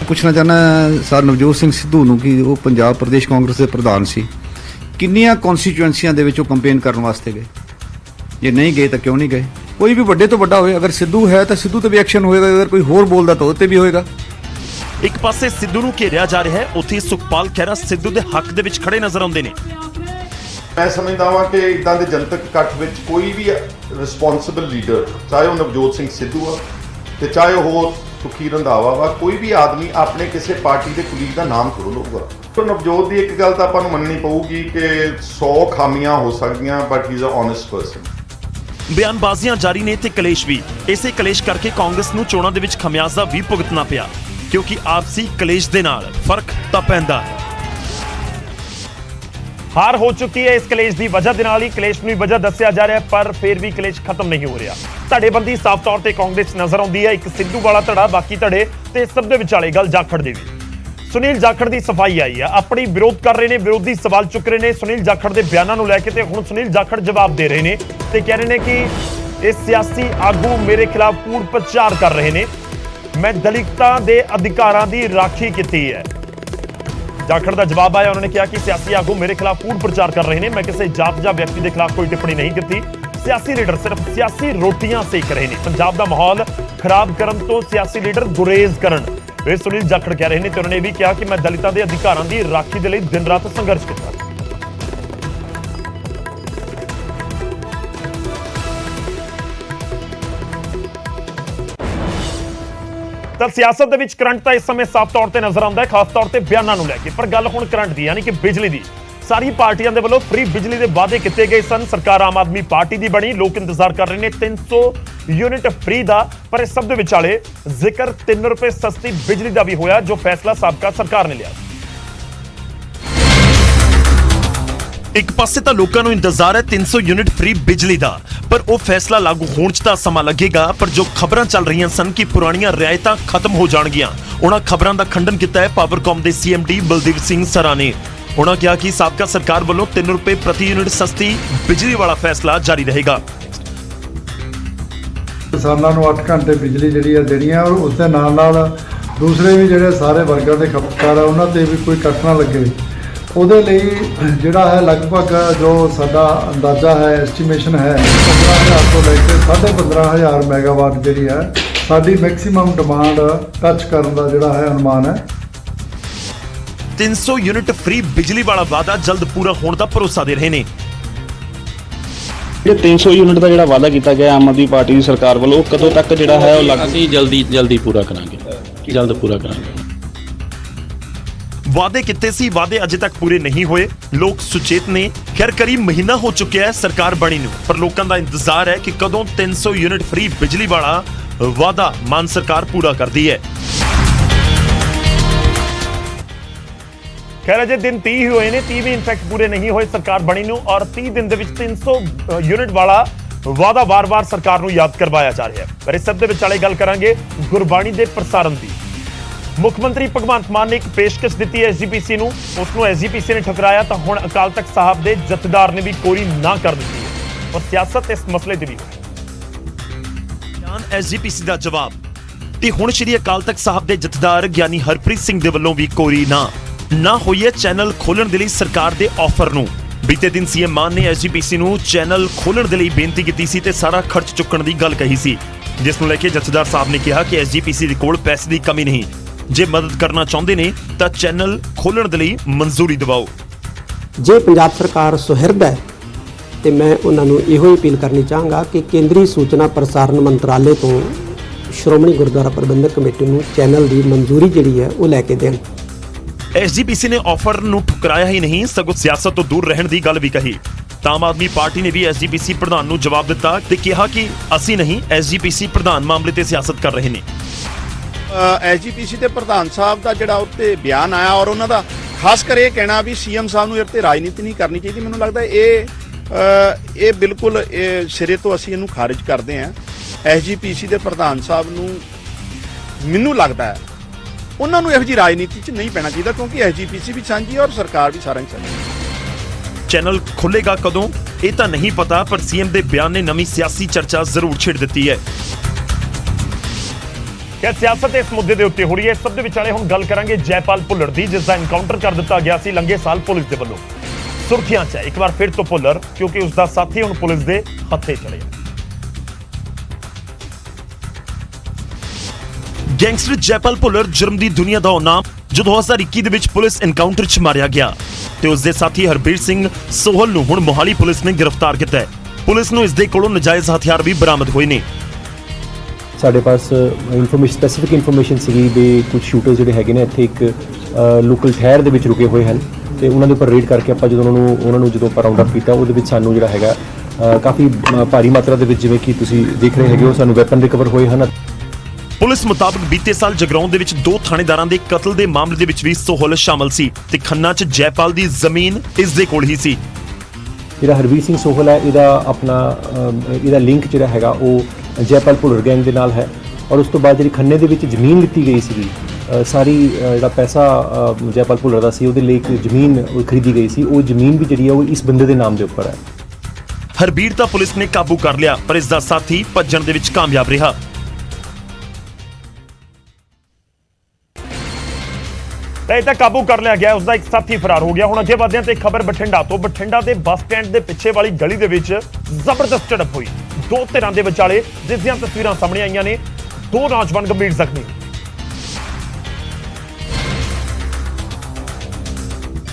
ਪੁੱਛਣਾ ਚਾਹੁੰਦਾ ਸਰ ਨਵਜੋਤ ਸਿੰਘ ਸਿੱਧੂ ਨੂੰ ਕਿ ਉਹ ਪੰਜਾਬ ਪ੍ਰਦੇਸ਼ ਕਾਂਗਰਸ ਦੇ ਪ੍ਰਧਾਨ ਸੀ, ਕਿੰਨੀਆਂ ਕਨਸਟੀਚੁਐਂਸੀਆਂ ਦੇ ਵਿੱਚ ਉਹ ਕੰਪੇਨ ਕਰਨ ਵਾਸਤੇ ਗਏ? ਜੇ ਨਹੀਂ ਗਏ ਤਾਂ ਕਿਉਂ ਨਹੀਂ ਗਏ? ਕੋਈ ਵੀ ਵੱਡੇ ਤੋਂ ਵੱਡਾ ਹੋਵੇ, ਅਗਰ ਸਿੱਧੂ ਹੈ ਤਾਂ ਸਿੱਧੂ ਤੇ ਵੀ ਐਕਸ਼ਨ ਹੋਏਗਾ, ਅਗਰ ਕੋਈ ਹੋਰ ਬੋਲਦਾ ਤਾਂ ਉਹ ਤੇ ਵੀ ਹੋਏਗਾ। ਇੱਕ ਪਾਸੇ ਸਿੱਧੂ ਨੂੰ ਘੇਰਿਆ ਜਾ ਰਿਹਾ ਹੈ, ਉੱਥੇ ਸੁਖਪਾਲ ਖਹਿਰਾ ਸਿੱਧੂ ਦੇ ਹੱਕ ਦੇ ਵਿੱਚ ਖੜੇ ਨਜ਼ਰ ਆਉਂਦੇ ਨੇ। ਮੈਂ ਸਮਝਦਾ ਹਾਂ ਕਿ ਇਦਾਂ ਦੇ ਜਨਤਕ ਇਕੱਠ ਵਿੱਚ ਕੋਈ ਵੀ ਰਿਸਪੌਂਸਿਬਲ ਲੀਡਰ, ਚਾਹੇ ਉਹ ਨਵਜੋਤ ਸਿੰਘ ਸਿੱਧੂ ਆ ਤੇ ਚਾਹੇ ਉਹ ਸੁਖੀ ਰੰਧਾਵਾ ਵਾ, ਕੋਈ ਵੀ ਆਦਮੀ ਆਪਣੇ ਕਿਸੇ ਪਾਰਟੀ ਦੇ ਕੁਲੀਗ ਦਾ ਨਾਮ ਜ਼ਰੂਰ ਲਊਗਾ। ਪਰ ਨਵਜੋਤ ਦੀ ਇੱਕ ਗੱਲ ਤਾਂ ਆਪਾਂ ਨੂੰ ਮੰਨਣੀ ਪਊਗੀ ਕਿ 100 ਖਾਮੀਆਂ ਹੋ ਸਕਦੀਆਂ, but he is a honest person. ਬਿਆਨਬਾਜ਼ੀਆਂ ਜਾਰੀ ਨੇ ਤੇ ਕਲੇਸ਼ ਵੀ। ਇਸੇ ਕਲੇਸ਼ ਕਰਕੇ ਕਾਂਗਰਸ ਨੂੰ ਚੋਣਾਂ ਦੇ ਵਿੱਚ ਖਮਿਆਜ਼ਾ ਵੀ ਭੁਗਤਣਾ ਪਿਆ, ਕਿਉਂਕਿ ਆਪਸੀ ਕਲੇਸ਼ ਦੇ ਨਾਲ ਫਰਕ ਤਾਂ ਪੈਂਦਾ ਹੈ। ਹਾਰ ਹੋ ਚੁੱਕੀ ਹੈ ਇਸ ਕਲੇਸ਼ ਦੀ ਵਜ੍ਹਾ ਦੇ ਨਾਲ ਹੀ। ਕਲੇਸ਼ ਨੂੰ ਹੀ ਵਜ੍ਹਾ ਦੱਸਿਆ ਜਾ ਰਿਹਾ, ਪਰ ਫਿਰ ਵੀ ਕਲੇਸ਼ ਖਤਮ ਨਹੀਂ ਹੋ ਰਿਹਾ। ਧੜੇਬੰਦੀ ਸਾਫ਼ ਤੌਰ ਤੇ ਕਾਂਗਰਸ ਨਜ਼ਰ ਆਉਂਦੀ ਹੈ, ਇੱਕ ਸਿੱਧੂ ਵਾਲਾ ਧੜਾ, ਬਾਕੀ ਧੜੇ ਤੇ ਸਭ ਦੇ ਵਿਚਾਲੇ ਗੱਲ ਜਾਖੜ ਦੀ ਵੀ। ਸੁਨੀਲ ਜਾਖੜ ਦੀ ਸਫਾਈ ਆਈ ਹੈ, ਆਪਣੀ ਵਿਰੋਧ ਕਰ ਰਹੇ ਨੇ, ਵਿਰੋਧੀ ਸਵਾਲ ਚੁੱਕ ਰਹੇ ਨੇ ਸੁਨੀਲ ਜਾਖੜ ਦੇ ਬਿਆਨਾਂ ਨੂੰ ਲੈ ਕੇ। ਤੇ ਹੁਣ ਸੁਨੀਲ ਜਾਖੜ ਜਵਾਬ ਦੇ ਰਹੇ ਨੇ ਤੇ ਕਹਿ ਰਹੇ ਨੇ ਕਿ ਇਹ ਸਿਆਸੀ ਆਗੂ ਮੇਰੇ ਖਿਲਾਫ ਕੂੜ ਪ੍ਰਚਾਰ ਕਰ ਰਹੇ ਨੇ, ਮੈਂ ਦਲਿਤਾਂ ਦੇ ਅਧਿਕਾਰਾਂ ਦੀ ਰਾਖੀ ਕੀਤੀ ਹੈ। ਜਾਖੜ ਦਾ ਜਵਾਬ ਆਇਆ, ਉਹਨਾਂ ਨੇ ਕਿਹਾ ਕਿ ਸਿਆਸੀ ਆਗੂ ਮੇਰੇ ਖਿਲਾਫ ਕੂੜ ਪ੍ਰਚਾਰ ਕਰ ਰਹੇ ਨੇ, ਮੈਂ ਕਿਸੇ ਜਾਤ ਜਾਂ ਵਿਅਕਤੀ ਦੇ ਖਿਲਾਫ ਕੋਈ ਟਿੱਪਣੀ ਨਹੀਂ ਕੀਤੀ। ਸਿਆਸੀ ਲੀਡਰ ਸਿਰਫ ਸਿਆਸੀ ਰੋਟੀਆਂ ਸੇਕ ਰਹੇ ਨੇ, ਪੰਜਾਬ ਦਾ ਮਾਹੌਲ ਖਰਾਬ ਕਰਨ ਤੋਂ ਸਿਆਸੀ ਲੀਡਰ ਗੁਰੇਜ਼ ਕਰਨ, ਇਹ ਸੁਨੀਲ ਜਾਖੜ ਕਹਿ ਰਹੇ ਨੇ। ਤੇ ਉਹਨਾਂ ਨੇ ਇਹ ਵੀ ਕਿਹਾ ਕਿ ਮੈਂ ਦਲਿਤਾਂ ਦੇ ਅਧਿਕਾਰਾਂ ਦੀ ਰਾਖੀ ਦੇ ਲਈ ਦਿਨ ਰਾਤ ਸੰਘਰਸ਼ ਕੀਤਾ। ਤਾਂ ਸਿਆਸਤ ਦੇ ਵਿੱਚ ਕਰੰਟ ਤਾਂ ਇਸ ਸਮੇਂ ਸਾਫ਼ ਤੌਰ ਤੇ ਨਜ਼ਰ ਆਉਂਦਾ ਹੈ, ਖਾਸ ਤੌਰ ਤੇ ਬਿਆਨਾਂ ਨੂੰ ਲੈ ਕੇ। ਪਰ ਗੱਲ ਹੁਣ ਕਰੰਟ ਦੀ, ਯਾਨੀ ਕਿ ਬਿਜਲੀ ਦੀ। ਸਾਰੀ ਪਾਰਟੀਆਂ ਦੇ ਵੱਲੋਂ ਫ੍ਰੀ ਬਿਜਲੀ ਦੇ ਵਾਅਦੇ ਕੀਤੇ ਗਏ ਸਨ। ਸਰਕਾਰ ਆਮ ਆਦਮੀ ਪਾਰਟੀ ਦੀ ਬਣੀ, ਲੋਕ ਇੰਤਜ਼ਾਰ ਕਰ ਰਹੇ ਨੇ 300 ਯੂਨਿਟ ਫ੍ਰੀ ਦਾ। ਪਰ ਇਸ ਸਭ ਦੇ ਵਿਚਾਲੇ ਜ਼ਿਕਰ 3 ਰੁਪਏ ਸਸਤੀ ਬਿਜਲੀ ਦਾ ਵੀ ਹੋਇਆ, ਜੋ ਫੈਸਲਾ ਸਾਬਕਾ ਸਰਕਾਰ ਨੇ ਲਿਆ। ਇੱਕ ਪਾਸੇ ਤਾਂ ਲੋਕਾਂ ਨੂੰ ਇੰਤਜ਼ਾਰ ਹੈ 300 ਯੂਨਿਟ ਫ੍ਰੀ ਬਿਜਲੀ ਦਾ, ਪਰ ਉਹ ਫੈਸਲਾ ਲਾਗੂ ਹੋਣ 'ਚ ਤਾਂ ਸਮਾਂ ਲੱਗੇਗਾ। ਪਰ ਜੋ ਖਬਰਾਂ ਚੱਲ ਰਹੀਆਂ ਸਨ ਕਿ ਪੁਰਾਣੀਆਂ ਰਿਆਇਤਾਂ ਖਤਮ ਹੋ ਜਾਣਗੀਆਂ, ਉਹਨਾਂ ਖਬਰਾਂ ਦਾ ਖੰਡਨ ਕੀਤਾ ਹੈ ਪਾਵਰਕਾਮ ਦੇ CMD ਬਲਦੇਵ ਸਿੰਘ ਸਰਾ ਨੇ। ਉਹਨਾਂ ਕਿਹਾ ਕਿ ਸਾਬਕਾ ਸਰਕਾਰ ਵੱਲੋਂ 3 ਰੁਪਏ ਪ੍ਰਤੀ ਯੂਨਿਟ ਸਸਤੀ ਬਿਜਲੀ ਵਾਲਾ ਫੈਸਲਾ ਜਾਰੀ ਰਹੇਗਾ। ਕਿਸਾਨਾਂ ਨੂੰ 8 ਘੰਟੇ ਬਿਜਲੀ ਜਿਹੜੀ ਹੈ ਦੇਣੀ ਹੈ, ਔਰ ਉਸ ਦੇ ਨਾਲ ਨਾਲ ਦੂਸਰੇ ਵੀ ਜਿਹੜੇ ਸਾਰੇ ਵਰਗਾਂ ਦੇ ਖਪਤਕਾਰ ਆ ਉਹਨਾਂ ਤੇ ਵੀ ਕੋਈ ਕੱਟ ਨਾ ਲੱਗੇ। ਉਹਦੇ ਲਈ ਜਿਹੜਾ ਹੈ ਲਗਭਗ ਜੋ ਸਾਡਾ ਅੰਦਾਜ਼ਾ ਹੈ, ਐਸਟੀਮੇਸ਼ਨ ਹੈ 15,000 ਤੋਂ ਲੈ ਕੇ 15,500 ਮੈਗਾਵਾਟ ਜਿਹੜੀ ਹੈ ਸਾਡੀ ਮੈਕਸਿਮਮ ਡਿਮਾਂਡ ਟੱਚ ਕਰਨ ਦਾ ਜਿਹੜਾ ਹੈ ਅਨੁਮਾਨ ਹੈ। 300 ਯੂਨਿਟ ਫ੍ਰੀ ਬਿਜਲੀ ਵਾਲਾ ਵਾਅਦਾ ਜਲਦ ਪੂਰਾ ਹੋਣ ਦਾ ਭਰੋਸਾ ਦੇ ਰਹੇ ਨੇ। ਇਹ 300 ਯੂਨਿਟ ਦਾ ਜਿਹੜਾ ਵਾਅਦਾ ਕੀਤਾ ਗਿਆ ਆਮ ਆਦਮੀ ਪਾਰਟੀ ਦੀ ਸਰਕਾਰ ਵੱਲੋਂ, ਕਦੋਂ ਤੱਕ ਜਿਹੜਾ ਹੈ ਉਹ ਲੱਗ ਅਸੀਂ ਜਲਦੀ ਪੂਰਾ ਕਰਾਂਗੇ, ਜਲਦ ਪੂਰਾ ਕਰਾਂਗੇ। ਵਾਅਦੇ ਕੀਤੇ ਸੀ, ਵਾਅਦੇ ਅਜੇ ਤੱਕ ਪੂਰੇ ਨਹੀਂ ਹੋਏ, ਲੋਕ ਸੁਚੇਤ ਨੇ। ਖੈਰ ਕਰੀਬ ਮਹੀਨਾ ਹੋ ਚੁੱਕਿਆ ਹੈ ਸਰਕਾਰ ਬਣੀ ਨੂੰ, ਪਰ ਲੋਕਾਂ ਦਾ ਇੰਤਜ਼ਾਰ ਹੈ ਕਿ ਕਦੋਂ 300 ਯੂਨਿਟ ਫ੍ਰੀ ਬਿਜਲੀ ਵਾਲਾ ਵਾਅਦਾ ਮਾਨ ਸਰਕਾਰ ਪੂਰਾ ਕਰਦੀ ਹੈ। ਖੈਰ ਅਜੇ ਦਿਨ 30 ਹੀ ਹੋਏ ਨੇ, 30 ਵੀ ਇਨਫੈਕਟ ਪੂਰੇ ਨਹੀਂ ਹੋਏ ਸਰਕਾਰ ਬਣੀ ਨੂੰ, ਔਰ 30 ਦਿਨ ਦੇ ਵਿੱਚ 300 ਯੂਨਿਟ ਵਾਲਾ ਵਾਅਦਾ ਵਾਰ-ਵਾਰ ਸਰਕਾਰ ਨੂੰ ਯਾਦ ਕਰਵਾਇਆ ਜਾ ਰਿਹਾ ਹੈ। ਪਰ ਇਸ ਸਭ ਦੇ ਵਿਚਾਲੇ ਗੱਲ ਕਰਾਂਗੇ ਗੁਰਬਾਣੀ ਦੇ ਪ੍ਰਸਾਰਣ ਦੀ। ਮੁੱਖ ਮੰਤਰੀ ਭਗਵੰਤ ਮਾਨ ਨੇ ਇੱਕ ਪੇਸ਼ਕਸ਼ ਦਿੱਤੀ SGPC ਨੂੰ, ਉਸ ਨੂੰ SGPC ਨੇ ਠੁਕਰਾਇਆ ਤਾਂ ਹੁਣ ਅਕਾਲ ਤਖਤ ਸਾਹਿਬ ਦੇ ਜਥੇਦਾਰ ਨੇ ਵੀ ਕੋਰੀ ਨਾ ਕਰ ਦਿੱਤੀ ਹੈ, ਔਰ ਸਿਆਸਤ ਇਸ ਮਸਲੇ ਦੀ ਵੀ ਹੋਈ। SGPC ਦਾ ਜਵਾਬ ਤੇ ਹੁਣ ਸ਼੍ਰੀ ਅਕਾਲ ਤਖਤ ਸਾਹਿਬ ਦੇ ਜਥੇਦਾਰ ਗਿਆਨੀ ਹਰਪ੍ਰੀਤ ਸਿੰਘ ਦੇ ਵੱਲੋਂ ਵੀ ਕੋਰੀ ਨਾ ਹੋਈ ਹੈ ਚੈਨਲ ਖੋਲਣ ਦੇ ਲਈ ਸਰਕਾਰ ਦੇ ਆਫਰ ਨੂੰ। ਬੀਤੇ ਦਿਨ CM ਮਾਨ ਨੇ SGPC ਨੂੰ ਚੈਨਲ ਖੋਲਣ ਦੇ ਲਈ ਬੇਨਤੀ ਕੀਤੀ ਸੀ ਤੇ ਸਾਰਾ ਖਰਚ ਚੁੱਕਣ ਦੀ ਗੱਲ ਕਹੀ ਸੀ, ਜਿਸ ਨੂੰ ਲੈ ਕੇ ਜਥੇਦਾਰ ਸਾਹਿਬ ਨੇ ਕਿਹਾ ਕਿ SGPC ਦੇ ਕੋਲ ਪੈਸੇ ਦੀ ਕਮੀ ਨਹੀਂ, ਜੇ ਮਦਦ ਕਰਨਾ ਚਾਹੁੰਦੇ ਨੇ ਤਾਂ ਚੈਨਲ ਖੋਲਣ ਦੇ ਲਈ ਮਨਜ਼ੂਰੀ ਦਿਵਾਓ। ਜੇ ਪੰਜਾਬ ਸਰਕਾਰ ਸੁਹਿਰਦ ਹੈ ਤੇ ਮੈਂ ਉਹਨਾਂ ਨੂੰ ਇਹੋ ਅਪੀਲ ਕਰਨੀ ਚਾਹਾਂਗਾ ਕਿ ਕੇਂਦਰੀ ਸੂਚਨਾ ਪ੍ਰਸਾਰਣ ਮੰਤਰਾਲੇ ਤੋਂ ਸ਼੍ਰੋਮਣੀ ਗੁਰਦੁਆਰਾ ਪ੍ਰਬੰਧਕ ਕਮੇਟੀ ਨੂੰ ਚੈਨਲ ਦੀ ਮਨਜ਼ੂਰੀ ਜਿਹੜੀ ਹੈ ਉਹ ਲੈ ਕੇ ਦੇਣ। SGPC ਨੇ ਆਫਰ ਨੂੰ ਠੁਕਰਾਇਆ ਹੀ ਨਹੀਂ, ਸਗੋਂ ਸਿਆਸਤ ਤੋਂ ਦੂਰ ਰਹਿਣ ਦੀ ਗੱਲ ਵੀ ਕਹੀ। ਤਾਂ ਆਮ ਆਦਮੀ ਪਾਰਟੀ ਨੇ ਵੀ SGPC ਪ੍ਰਧਾਨ ਨੂੰ ਜਵਾਬ ਦਿੱਤਾ ਤੇ ਕਿਹਾ ਕਿ ਅਸੀਂ ਨਹੀਂ, SGPC ਪ੍ਰਧਾਨ ਮਾਮਲੇ ਤੇ ਸਿਆਸਤ ਕਰ ਰਹੇ ਨੇ। SGPC ਦੇ ਪ੍ਰਧਾਨ ਸਾਹਿਬ ਦਾ ਜਿਹੜਾ ਉੱਤੇ ਬਿਆਨ ਆਇਆ ਔਰ ਉਹਨਾਂ ਦਾ ਖਾਸ ਕਰ ਇਹ ਕਹਿਣਾ ਵੀ CM ਸਾਹਿਬ ਨੂੰ ਇਹ ਤੇ ਰਾਜਨੀਤੀ ਨਹੀਂ ਕਰਨੀ ਚਾਹੀਦੀ, ਮੈਨੂੰ ਲੱਗਦਾ ਇਹ ਬਿਲਕੁਲ ਸਿਰੇ ਤੋਂ ਅਸੀਂ ਇਹਨੂੰ ਖਾਰਿਜ ਕਰਦੇ ਹਾਂ। SGPC ਦੇ ਪ੍ਰਧਾਨ ਸਾਹਿਬ ਨੂੰ ਮੈਨੂੰ ਲੱਗਦਾ ਹੈ ਉਹਨਾਂ ਨੂੰ ਇਹੋ ਜਿਹੀ ਰਾਜਨੀਤੀ 'ਚ ਨਹੀਂ ਪੈਣਾ ਚਾਹੀਦਾ, ਕਿਉਂਕਿ SGPC ਵੀ ਸਾਂਝੀ ਹੈ ਔਰ ਸਰਕਾਰ ਵੀ ਸਾਰਿਆਂ 'ਚ ਸਾਂਝੀ। ਚੈਨਲ ਖੁੱਲੇਗਾ ਕਦੋਂ ਇਹ ਤਾਂ ਨਹੀਂ ਪਤਾ, ਪਰ CM ਦੇ ਬਿਆਨ ਨੇ ਨਵੀਂ ਸਿਆਸੀ ਚਰਚਾ ਜ਼ਰੂਰ ਛੇੜ ਦਿੱਤੀ ਹੈ। ਕਿ ਸਿਆਸਤ ਇਸ ਮੁੱਦੇ ਦੇ ਉੱਤੇ ਹੋ ਰਹੀ ਹੈ। ਸਭ ਦੇ ਵਿਚਾਲੇ ਹੁਣ ਗੱਲ ਕਰਾਂਗੇ ਜੈਪਾਲ ਭੁੱਲਰ ਦੀ, ਜਿਸ ਦਾ ਐਨਕਾਊਂਟਰ ਕਰ ਦਿੱਤਾ ਗਿਆ ਸੀ ਲੰਘੇ ਸਾਲ ਪੁਲਿਸ ਦੇ ਵੱਲੋਂ। ਸੁਰਖੀਆਂ 'ਚ ਹੈ ਇੱਕ ਵਾਰ ਫਿਰ ਤੋਂ ਭੁੱਲਰ, ਕਿਉਂਕਿ ਉਸ ਦਾ ਸਾਥੀ ਹੁਣ ਪੁਲਿਸ ਦੇ ਹੱਥੇ ਚੜਿਆ। ਗੈਂਗਸਟਰ ਜੈਪਾਲ ਭੁੱਲਰ ਜੁਰਮ ਦੀ ਦੁਨੀਆ ਦਾ ਉਹ ਨਾਮ ਜੋ 2021 ਦੇ ਵਿੱਚ ਪੁਲਿਸ ਐਨਕਾਊਂਟਰ 'ਚ ਮਾਰਿਆ ਗਿਆ ਤੇ ਉਸ ਦੇ ਸਾਥੀ ਹਰਬੀਰ ਸਿੰਘ ਸੋਹਲ ਨੂੰ ਹੁਣ ਮੋਹਾਲੀ ਪੁਲਿਸ ਨੇ ਗ੍ਰਿਫਤਾਰ ਕੀਤਾ ਹੈ। ਪੁਲਿਸ ਨੂੰ ਇਸ ਦੇ ਕੋਲੋਂ ਨਜਾਇਜ਼ ਹਥਿਆਰ ਵੀ ਬਰਾਮਦ ਹੋਏ ਨੇ। ਸਾਡੇ ਪਾਸ ਸਪੈਸੀਫਿਕ ਇਨਫੋਰਮੇਸ਼ਨ ਸੀਗੀ ਵੀ ਕੁਝ ਸ਼ੂਟਰ ਜਿਹੜੇ ਹੈਗੇ ਨੇ ਇੱਥੇ ਇੱਕ ਲੋਕਲ ਸ਼ਹਿਰ ਦੇ ਵਿੱਚ ਰੁਕੇ ਹੋਏ ਹਨ ਤੇ ਉਹਨਾਂ ਦੇ ਉੱਪਰ ਰੇਡ ਕਰਕੇ ਆਪਾਂ ਜਦੋਂ ਉਹਨਾਂ ਨੂੰ ਜਦੋਂ ਆਪਾਂ ਰਾਉਂਡ ਅਪ ਕੀਤਾ, ਉਹਦੇ ਵਿੱਚ ਸਾਨੂੰ ਜਿਹੜਾ ਹੈਗਾ ਕਾਫੀ ਭਾਰੀ ਮਾਤਰਾ ਦੇ ਵਿੱਚ, ਜਿਵੇਂ ਕਿ ਤੁਸੀਂ ਦੇਖ ਰਹੇ ਹੈਗੇ ਹੋ, ਸਾਨੂੰ ਵੈਪਨ ਰਿਕਵਰ ਹੋਏ ਹਨ। ਪੁਲਿਸ ਮੁਤਾਬਕ ਬੀਤੇ ਸਾਲ ਜਗਰਾਉਂ ਦੇ ਵਿੱਚ 2 ਥਾਣੇਦਾਰਾਂ ਦੇ ਕਤਲ ਦੇ ਮਾਮਲੇ ਦੇ ਵਿੱਚ ਵੀ ਸੋਹਲ ਸ਼ਾਮਲ ਸੀ ਤੇ ਖੰਨਾ 'ਚ ਜੈਪਾਲ ਦੀ ਜ਼ਮੀਨ ਇਸ ਦੇ ਕੋਲ ਹੀ ਸੀ। ਜਿਹੜਾ ਹਰਬੀਰ ਸਿੰਘ ਸੋਹਲ ਹੈ, ਇਹਦਾ ਲਿੰਕ ਜਿਹੜਾ ਹੈਗਾ ਉਹ ਜੈਪਾਲ ਭੁੱਲਰ ਗੈਂਗ ਦੇ ਨਾਲ ਹੈ, ਔਰ ਉਸ ਤੋਂ ਬਾਅਦ ਜਿਹੜੀ ਖੰਨੇ ਦੇ ਵਿੱਚ ਜ਼ਮੀਨ ਲਿੱਤੀ ਗਈ ਸੀਗੀ ਸਾਰੀ ਜਿਹੜਾ ਪੈਸਾ ਜੈਪਾਲ ਭੁੱਲਰ ਦਾ ਸੀ ਉਹਦੇ ਲਈ ਇੱਕ ਜ਼ਮੀਨ ਖਰੀਦੀ ਗਈ ਸੀ। ਉਹ ਜ਼ਮੀਨ ਵੀ ਜਿਹੜੀ ਆ ਉਹ ਇਸ ਬੰਦੇ ਦੇ ਨਾਮ ਦੇ ਉੱਪਰ ਹੈ। ਹਰਬੀਰ ਤਾਂ ਪੁਲਿਸ ਨੇ ਕਾਬੂ ਕਰ ਲਿਆ, ਪਰ ਇਸ ਦਾ ਸਾਥੀ ਭੱਜਣ ਦੇ ਵਿੱਚ ਕਾਮਯਾਬ ਰਿਹਾ। ਇਹ ਤਾਂ ਕਾਬੂ ਕਰ ਲਿਆ ਗਿਆ, ਉਸਦਾ ਇੱਕ ਸਾਥੀ ਫਰਾਰ ਹੋ ਗਿਆ। ਹੁਣ ਅੱਗੇ ਵਧਦੇ ਹਾਂ ਤੇ ਖਬਰ ਬਠਿੰਡਾ ਤੋਂ। ਬਠਿੰਡਾ ਦੇ ਬੱਸ ਸਟੈਂਡ ਦੇ ਪਿੱਛੇ ਵਾਲੀ ਗਲੀ ਦੇ ਵਿੱਚ ਜ਼ਬਰਦਸਤ ਝੜਪ ਹੋਈ, ਦੋ ਧਿਰਾਂ ਦੇ ਵਿਚਾਲੇ, ਜਿਸ ਦੀਆਂ ਤਸਵੀਰਾਂ ਸਾਹਮਣੇ ਆਈਆਂ ਨੇ। ਦੋ ਨੌਜਵਾਨ ਗੰਭੀਰ ਜ਼ਖਮੀ।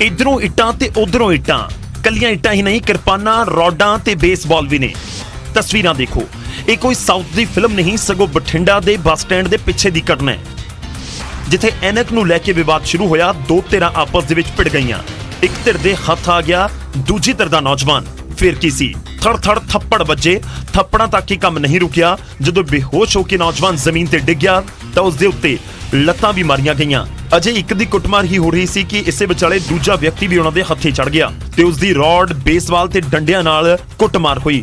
ਇਧਰੋਂ ਇੱਟਾਂ ਤੇ ਉਧਰੋਂ ਇੱਟਾਂ, ਕੱਲੀਆਂ ਇੱਟਾਂ ਹੀ ਨਹੀਂ, ਕਿਰਪਾਨਾਂ, ਰੌਡਾਂ ਤੇ ਬੇਸਬਾਲ ਵੀ ਨੇ। ਤਸਵੀਰਾਂ ਦੇਖੋ, ਇਹ ਕੋਈ ਸਾਊਥ ਦੀ ਫਿਲਮ ਨਹੀਂ, ਸਗੋਂ ਬਠਿੰਡਾ ਦੇ ਬੱਸ ਸਟੈਂਡ ਦੇ ਪਿੱਛੇ ਦੀ ਘਟਨਾ ਹੈ, ਜਿੱਥੇ ਐਨਕ ਨੂੰ ਲੈ ਕੇ ਵਿਵਾਦ ਸ਼ੁਰੂ ਹੋਇਆ। ਦੋ ਧਿਰਾਂ ਆਪਸ ਦੇ ਵਿੱਚ ਭਿੜ ਗਈਆਂ। ਇੱਕ ਧਿਰ ਦੇ ਹੱਥ ਆ ਗਿਆ ਦੂਜੀ ਧਿਰ ਦਾ ਨੌਜਵਾਨ। ਫਿਰ ਕੀ ਸੀ, ਥੜ ਥੱਪੜ ਵੱਜੇ। ਥੱਪੜਾਂ ਤੱਕ ਹੀ ਕੰਮ ਨਹੀਂ ਰੁਕਿਆ। ਜਦੋਂ ਬੇਹੋਸ਼ ਹੋ ਕੇ ਨੌਜਵਾਨ ਜ਼ਮੀਨ ਤੇ ਡਿੱਗਿਆ ਤਾਂ ਉਸ ਦੇ ਉੱਤੇ ਲੱਤਾਂ ਵੀ ਮਾਰੀਆਂ ਗਈਆਂ। ਅਜੇ ਇੱਕ ਦੀ ਕੁੱਟਮਾਰ ਹੀ ਹੋ ਰਹੀ ਸੀ ਕਿ ਇਸੇ ਵਿਚਾਲੇ ਦੂਜਾ ਵਿਅਕਤੀ ਵੀ ਉਹਨਾਂ ਦੇ ਹੱਥੇ ਚੜ ਗਿਆ ਤੇ ਉਸ ਦੀ ਰੌਡ, ਬੇਸਬਾਲ ਤੇ ਡੰਡਿਆਂ ਨਾਲ ਕੁੱਟਮਾਰ ਹੋਈ।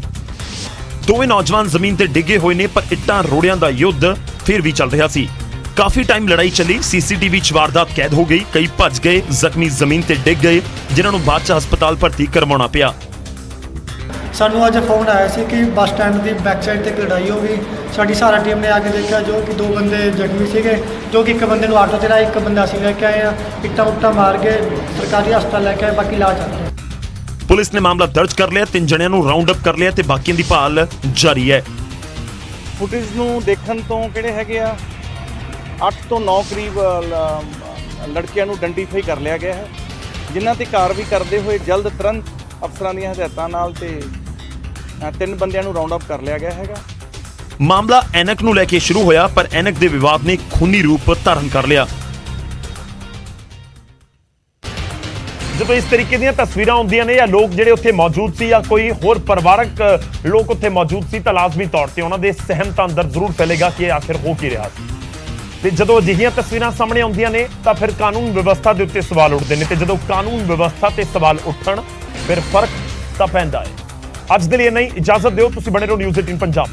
ਦੋਵੇਂ ਨੌਜਵਾਨ ਜ਼ਮੀਨ ਤੇ ਡਿੱਗੇ ਹੋਏ ਨੇ, ਪਰ ਇੱਟਾਂ ਰੋੜਿਆਂ ਦਾ ਯੁੱਧ ਫਿਰ ਵੀ ਚੱਲ ਰਿਹਾ ਸੀ। ਕਾਫੀ ਟਾਈਮ ਲੜਾਈ ਚੱਲੀ। ਸੀਸੀਟੀਵੀ 'ਚ ਵਾਰਦਾਤ ਕੈਦ ਹੋ ਗਈ। ਕਈ ਭੱਜ ਗਏ, ਜ਼ਖਮੀ ਜ਼ਮੀਨ ਤੇ ਡਿੱਗ ਗਏ, ਜਿਨ੍ਹਾਂ ਨੂੰ ਬਾਅਦ 'ਚ ਹਸਪਤਾਲ ਭਰਤੀ ਕਰਵਾਉਣਾ ਪਿਆ। ਸਾਨੂੰ ਅੱਜ ਫੋਨ ਆਇਆ ਸੀ ਕਿ ਬੱਸ ਸਟੈਂਡ ਦੀ ਬੈਕ ਸਾਈਡ ਤੇ ਲੜਾਈ ਹੋ ਗਈ। ਸਾਡੀ ਸਾਰਾ ਟੀਮ ਨੇ ਆ ਕੇ ਦੇਖਿਆ, ਜੋ ਕਿ ਦੋ ਬੰਦੇ ਜ਼ਖਮੀ ਸੀਗੇ, ਜੋ ਕਿ ਇੱਕ ਬੰਦੇ ਨੂੰ ਆਟੋ ਤੇ ਲਾਇਆ, ਇੱਕ ਬੰਦਾ ਅਸੀਂ ਲੈ ਕੇ ਆਏ ਆ। ਇੱਟਾਂ ਉੱਟਾਂ ਮਾਰ ਕੇ ਸਰਕਾਰੀ ਹਸਪਤਾਲ ਲੈ ਕੇ ਆਏ, ਬਾਕੀ ਇਲਾਜ ਚੱਲ ਰਿਹਾ। ਪੁਲਿਸ ਨੇ ਮਾਮਲਾ ਦਰਜ ਕਰ ਲਿਆ, 3 ਜਣਿਆਂ ਨੂੰ ਰਾਉਂਡ ਅਪ ਕਰ ਲਿਆ ਤੇ ਬਾਕੀਆਂ ਦੀ ਭਾਲ ਜਾਰੀ ਹੈ। ਫੁਟੇਜ ਨੂੰ ਦੇਖਣ ਤੋਂ ਕਿਹੜੇ ਹੈਗੇ ਆ 8 ਤੋਂ 9 ਕਰੀਬ ਲੜਕਿਆਂ ਨੂੰ ਆਇਡੈਂਟੀਫਾਈ ਕਰ ਲਿਆ ਗਿਆ ਹੈ, ਜਿਨ੍ਹਾਂ ਤੇ ਕਾਰਵਾਈ ਕਰਦੇ ਹੋਏ ਜਲਦ ਤੁਰੰਤ ਅਫਸਰਾਂ ਦੀਆਂ ਹਦਾਇਤਾਂ ਨਾਲ ਤੇ 3 ਬੰਦਿਆਂ ਨੂੰ ਰਾਉਂਡ ਅਪ ਕਰ ਲਿਆ ਗਿਆ ਹੈਗਾ। ਮਾਮਲਾ ਐਨਕ ਨੂੰ ਲੈ ਕੇ ਸ਼ੁਰੂ ਹੋਇਆ, ਪਰ ਐਨਕ ਦੇ ਵਿਵਾਦ ਨੇ ਖੂਨੀ ਰੂਪ ਧਾਰਨ ਕਰ ਲਿਆ। ਜਦੋਂ ਇਸ ਤਰੀਕੇ ਦੀਆਂ ਤਸਵੀਰਾਂ ਆਉਂਦੀਆਂ ਨੇ ਜਾਂ ਲੋਕ ਜਿਹੜੇ ਉੱਥੇ ਮੌਜੂਦ ਸੀ ਜਾਂ ਕੋਈ ਹੋਰ ਪਰਿਵਾਰਕ ਲੋਕ ਉੱਥੇ ਮੌਜੂਦ ਸੀ, ਤਾਂ ਲਾਜ਼ਮੀ ਤੌਰ ਤੇ ਉਹਨਾਂ ਦੇ ਸਹਿਮ ਤਾਂ ਅੰਦਰ ਜ਼ਰੂਰ ਫੈਲੇਗਾ ਕਿ ਆਖਿਰ ਹੋ ਕੀ ਰਿਹਾ ਸੀ। ਤੇ ਜਦੋਂ ਅਜਿਹੀਆਂ ਤਸਵੀਰਾਂ ਸਾਹਮਣੇ ਆਉਂਦੀਆਂ ਨੇ ਤਾਂ ਫਿਰ ਕਾਨੂੰਨ ਵਿਵਸਥਾ ਦੇ ਉੱਤੇ ਸਵਾਲ ਉੱਠਦੇ ਨੇ, ਤੇ ਜਦੋਂ ਕਾਨੂੰਨ ਵਿਵਸਥਾ ਤੇ ਸਵਾਲ ਉੱਠਣ ਫਿਰ ਫਰਕ ਤਾਂ ਪੈਂਦਾ ਹੈ। ਅੱਜ ਦੇ ਲਈ ਨਹੀਂ, ਇਜਾਜ਼ਤ ਦਿਓ। ਤੁਸੀਂ ਬਣੇ ਰਹੋ ਨਿਊਜ਼ 18 ਪੰਜਾਬ।